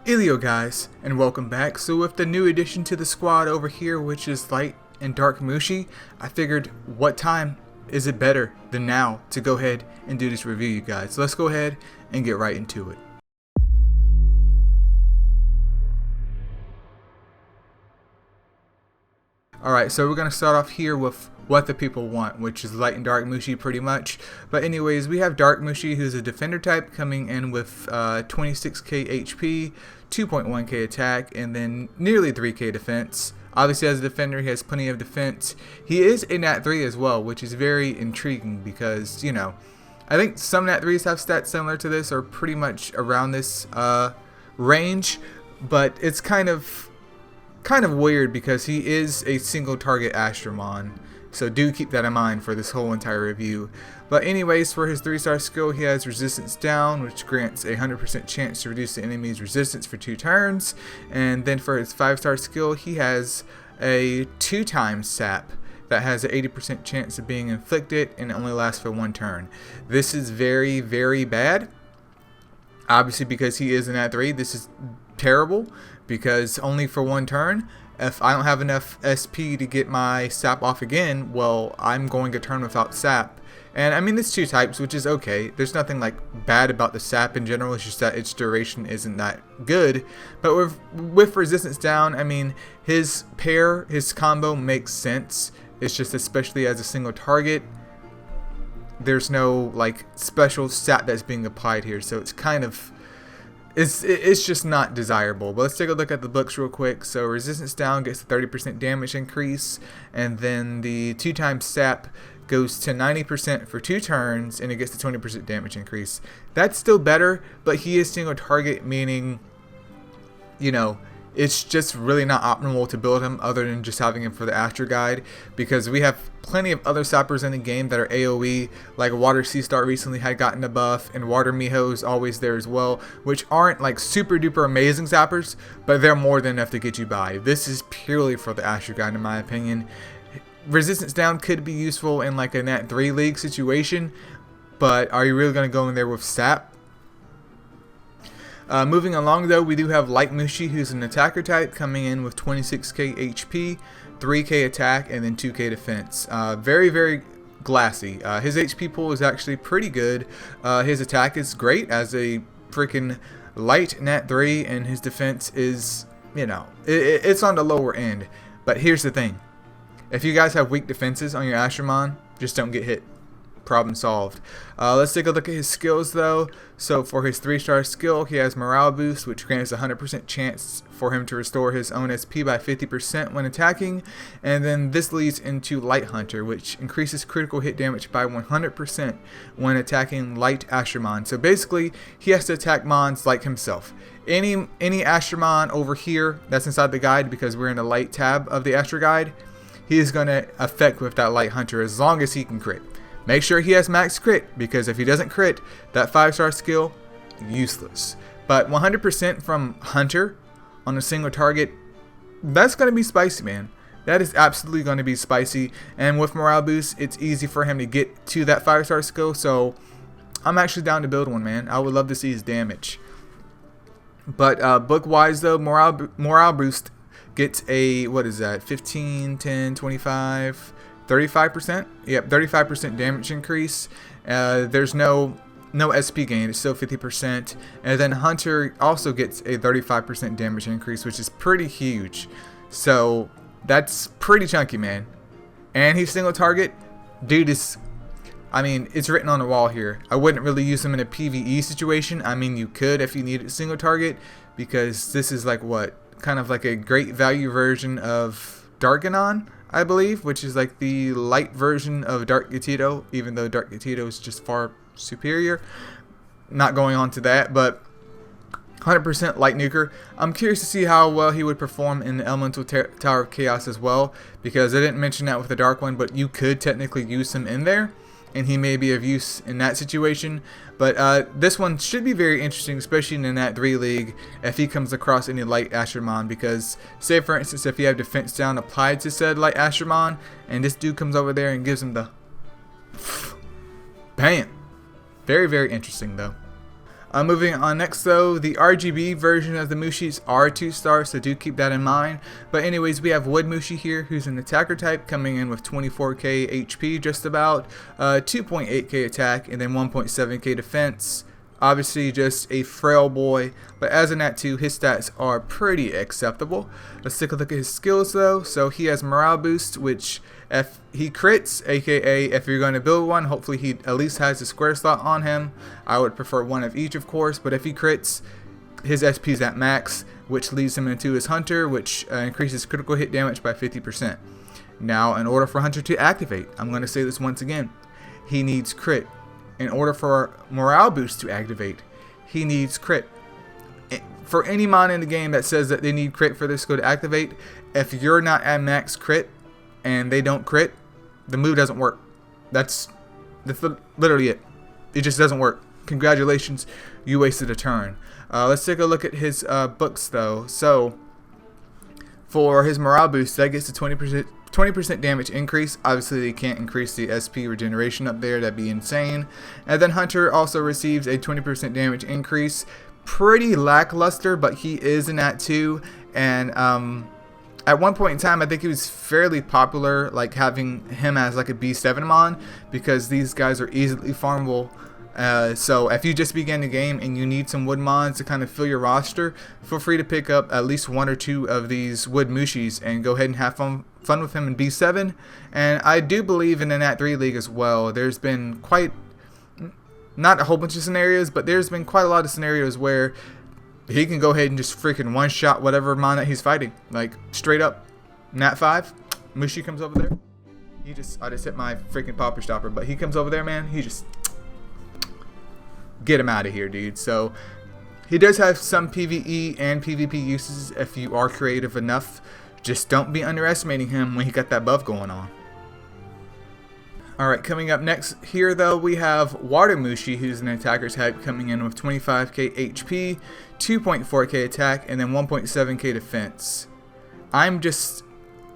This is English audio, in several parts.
Elio guys, and welcome back. So with the new addition to the squad over here, which is Light and Dark Mushi, I figured what time is it better than now to go ahead and do this review, you guys. So let's go ahead and get right into it. Alright, so we're going to start off here with what the people want, which is Light and Dark Mushi pretty much. But anyways, we have Dark Mushi, who's a defender type, coming in with 26k HP, 2.1k attack, and then nearly 3k defense. Obviously, as a defender, he has plenty of defense. He is a Nat 3 as well, which is very intriguing because, you know, I think some Nat 3s have stats similar to this or pretty much around this range, but it's kind of weird because he is a single target Astromon. So do keep that in mind for this whole entire review. But anyways, for his 3-star skill, he has resistance down, which grants a 100% chance to reduce the enemy's resistance for 2 turns. And then for his 5-star skill, he has a 2x sap that has an 80% chance of being inflicted and it only lasts for 1 turn. This is very, very bad. Obviously, because he is an Nat 3, this is terrible because only for 1 turn. If I don't have enough SP to get my sap off again, well, I'm going a turn without sap. And I mean, it's 2 types, which is okay. There's nothing like bad about the sap in general. It's just that its duration isn't that good. But with resistance down, I mean, his combo makes sense. It's just especially as a single target, there's no like special sap that's being applied here, so it's kind of it's just not desirable. But let's take a look at the books real quick. So resistance down gets a 30% damage increase, and then the 2x sap goes to 90% for 2 turns, and it gets a 20% damage increase. That's still better, but he is single target, meaning, you know, it's just really not optimal to build him other than just having him for the Astro Guide, because we have plenty of other sappers in the game that are AoE, like Water Sea Star recently had gotten a buff, and Water Miho is always there as well, which aren't like super duper amazing sappers, but they're more than enough to get you by. This is purely for the Astro Guide in my opinion. Resistance down could be useful in like a Nat 3 league situation, but are you really going to go in there with sap? Moving along though, we do have Light Mushi, who's an attacker type, coming in with 26k HP, 3k attack, and then 2k defense. Very, very glassy. His HP pool is actually pretty good. His attack is great as a freaking light Nat 3, and his defense is, you know, it's on the lower end. But here's the thing. If you guys have weak defenses on your Astromon, just don't get hit. Problem solved. Let's take a look at his skills though. So for his 3-star skill, he has morale boost, which grants a 100% chance for him to restore his own SP by 50% when attacking. And then this leads into Light Hunter, which increases critical hit damage by 100% when attacking Light Astromon. So basically, he has to attack Mons like himself. Any Astromon over here that's inside the guide, because we're in the Light tab of the Astro Guide, he is going to affect with that Light Hunter as long as he can crit. Make sure he has max crit, because if he doesn't crit, that 5-star skill, useless. But 100% from Hunter on a single target, that's going to be spicy, man. That is absolutely going to be spicy. And with morale boost, it's easy for him to get to that 5-star skill. So I'm actually down to build one, man. I would love to see his damage. But book-wise, though, morale boost gets a, what is that, 15, 10, 25... 35%? Yep, 35% damage increase. There's no SP gain, it's still 50%. And then Hunter also gets a 35% damage increase, which is pretty huge. So that's pretty chunky, man. And he's single target. Dude is, I mean, it's written on the wall here. I wouldn't really use him in a PvE situation. I mean, you could if you needed single target, because this is like what? Kind of like a great value version of Darganon, I believe, which is like the light version of Dark Gatito, even though Dark Gatito is just far superior. Not going on to that, but 100% light nuker. I'm curious to see how well he would perform in the Elemental Tower of Chaos as well, because I didn't mention that with the Dark one, but you could technically use him in there, and he may be of use in that situation. But this one should be very interesting, especially in the Nat 3 League, if he comes across any Light Astromon, because, say for instance, if you have defense down applied to said Light Astromon, and this dude comes over there and gives him the bam. Very, very interesting though. Moving on next though, the RGB version of the Mushis are 2-star, so do keep that in mind. But anyways, we have Wood Mushi here, who's an attacker type, coming in with 24k HP just about, 2.8k attack, and then 1.7k defense. Obviously just a frail boy, but as a Nat 2, his stats are pretty acceptable. Let's take a look at his skills though. So he has morale boost, which if he crits, aka if you're going to build one, hopefully he at least has a square slot on him. I would prefer one of each, of course, but if he crits, his SP is at max, which leads him into his Hunter, which increases critical hit damage by 50%. Now, in order for Hunter to activate, I'm going to say this once again, he needs crit. In order for morale boost to activate, he needs crit. For any mon in the game that says that they need crit for this skill to activate, if you're not at max crit and they don't crit, the move doesn't work. That's literally it. It just doesn't work. Congratulations, you wasted a turn. Let's take a look at his books though. So for his morale boost, that gets to 20% damage increase. Obviously they can't increase the SP regeneration up there, that'd be insane. And then Hunter also receives a 20% damage increase. Pretty lackluster, but he is in that too. And at one point in time, I think he was fairly popular, like having him as like a B7 mon, because these guys are easily farmable. So if you just begin the game and you need some wood mons to kind of fill your roster, feel free to pick up at least 1 or 2 of these wood mushis and go ahead and have fun with him in B7. And I do believe in the Nat 3 League as well. There's been not a whole bunch of scenarios, but there's been quite a lot of scenarios where he can go ahead and just freaking one-shot whatever mon that he's fighting. Like, straight up, Nat 5, Mushi comes over there. I just hit my freaking popper stopper, but he comes over there, man, he just... get him out of here, dude. So he does have some PvE and PvP uses if you are creative enough. Just don't be underestimating him when he got that buff going on. Alright, coming up next here though, we have Water Mushi, who's an attacker type, coming in with 25k HP, 2.4k attack, and then 1.7k defense. I'm just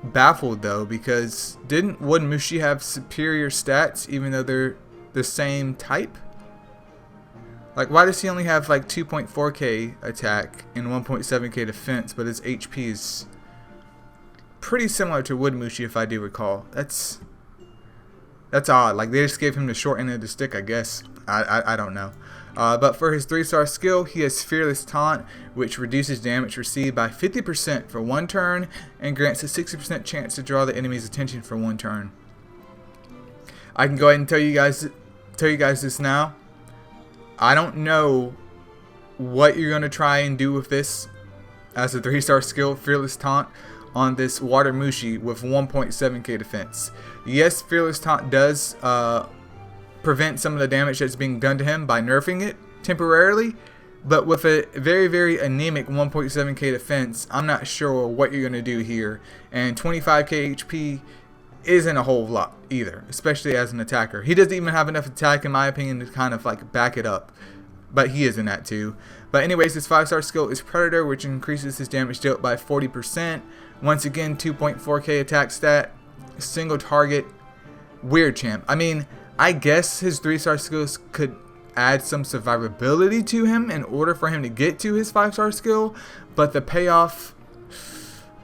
baffled though, because didn't Wood Mushi have superior stats even though they're the same type? Like, why does he only have like 2.4k attack and 1.7k defense, but his HP is pretty similar to Wood Mushi, if I do recall. That's odd. Like, they just gave him the short end of the stick, I guess. I don't know. But for his 3-star skill, he has Fearless Taunt, which reduces damage received by 50% for 1 turn and grants a 60% chance to draw the enemy's attention for 1 turn. I can go ahead and tell you guys this now. I don't know what you're going to try and do with this as a 3-star skill, Fearless Taunt, on this Water Mushi with 1.7k defense. Yes, Fearless Taunt does prevent some of the damage that's being done to him by nerfing it temporarily, but with a very, very anemic 1.7k defense, I'm not sure what you're going to do here. And 25k HP isn't a whole lot either, especially as an attacker. He doesn't even have enough attack, in my opinion, to kind of like back it up, but he is in that too. But anyways, his 5-star skill is Predator, which increases his damage dealt by 40%. Once again, 2.4k attack stat, single target, weird champ. I mean, I guess his 3-star skills could add some survivability to him in order for him to get to his 5-star skill, but the payoff,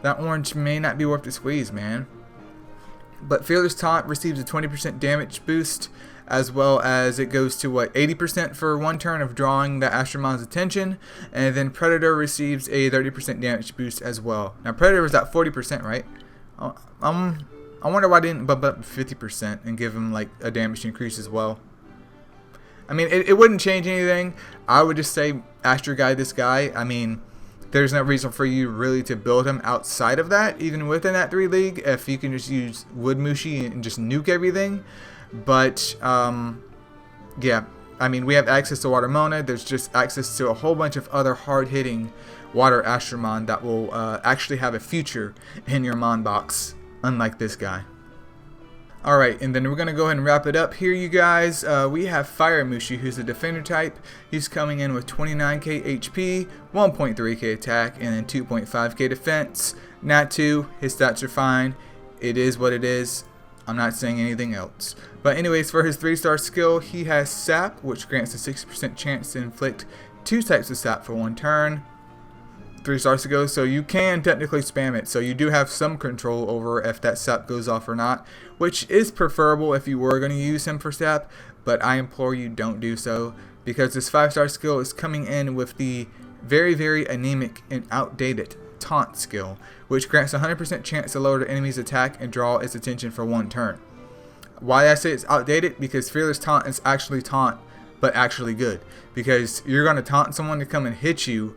that orange may not be worth the squeeze, man. But Fearless Taunt receives a 20% damage boost, as well as it goes to 80% for 1 turn of drawing the Astromon's attention, and then Predator receives a 30% damage boost as well. Now Predator was at 40%, right? I wonder why I didn't bump up 50% and give him like a damage increase as well. I mean, it wouldn't change anything. I would just say Astro Guide this guy. I mean, there's no reason for you really to build him outside of that, even within that 3 league, if you can just use Wood Mushi and just nuke everything. But yeah, I mean, we have access to Water Mona. There's just access to a whole bunch of other hard-hitting Water Astromon that will actually have a future in your Mon box, unlike this guy. Alright, and then we're going to go ahead and wrap it up here, you guys. We have Fire Mushi, who's a defender type. He's coming in with 29k HP, 1.3k attack, and then 2.5k defense. Nat 2, his stats are fine. It is what it is. I'm not saying anything else. But anyways, for his 3-star skill, he has Sap, which grants a 60% chance to inflict 2 types of sap for 1 turn. 3 stars to go, so you can technically spam it. So you do have some control over if that sap goes off or not, which is preferable if you were going to use him for sap, but I implore you don't do so, because this 5-star skill is coming in with the very, very anemic and outdated taunt skill, which grants a 100% chance to lower the enemy's attack and draw its attention for 1 turn. Why I say it's outdated? Because Fearless Taunt is actually taunt, but actually good, because you're going to taunt someone to come and hit you,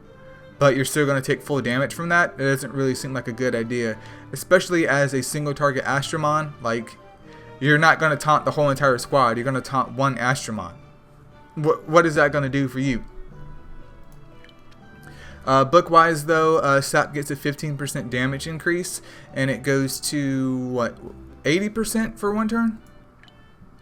but you're still going to take full damage from that. It doesn't really seem like a good idea, especially as a single target Astromon. Like, you're not going to taunt the whole entire squad, you're going to taunt one Astromon. What is that going to do for you? Book-wise though, Sap gets a 15% damage increase, and it goes to, what, 80% for 1 turn?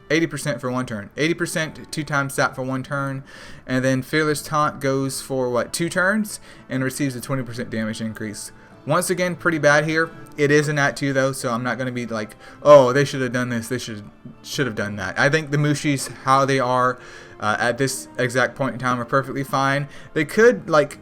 80% for 1 turn. 80% 2 times Sap for 1 turn. And then Fearless Taunt goes for, what, 2 turns, and receives a 20% damage increase. Once again, pretty bad here. It is an At 2 though, so I'm not going to be like, oh, they should have done this, they should have done that. I think the Mushis, how they are at this exact point in time, are perfectly fine. They could, like,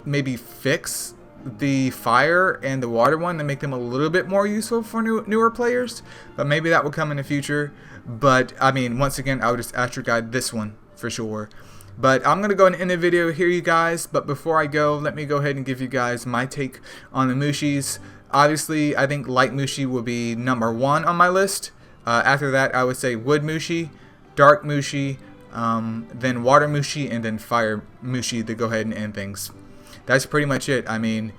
maybe fix the fire and the water one to make them a little bit more useful for newer players, but maybe that will come in the future. But I mean, once again, I would just Astro Guide this one for sure. But I'm gonna go and end the video here, you guys. But before I go, let me go ahead and give you guys my take on the Mushis. Obviously, I think Light Mushi will be number 1 on my list. After that, I would say Wood Mushi, Dark Mushi, then Water Mushi, and then Fire Mushi to go ahead and end things. That's pretty much it. I mean,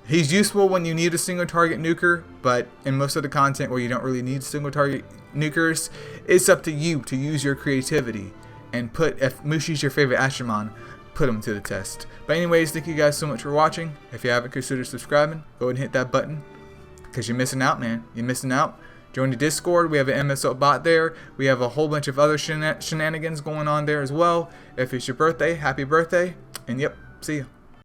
he's useful when you need a single target nuker, but in most of the content where you don't really need single target nukers, it's up to you to use your creativity and put, if Mushi's your favorite Astromon, put him to the test. But anyways, thank you guys so much for watching. If you haven't considered subscribing, go ahead and hit that button, because you're missing out, man. You're missing out. Join the Discord. We have an MSO bot there. We have a whole bunch of other shenanigans going on there as well. If it's your birthday, happy birthday. And yep, see ya.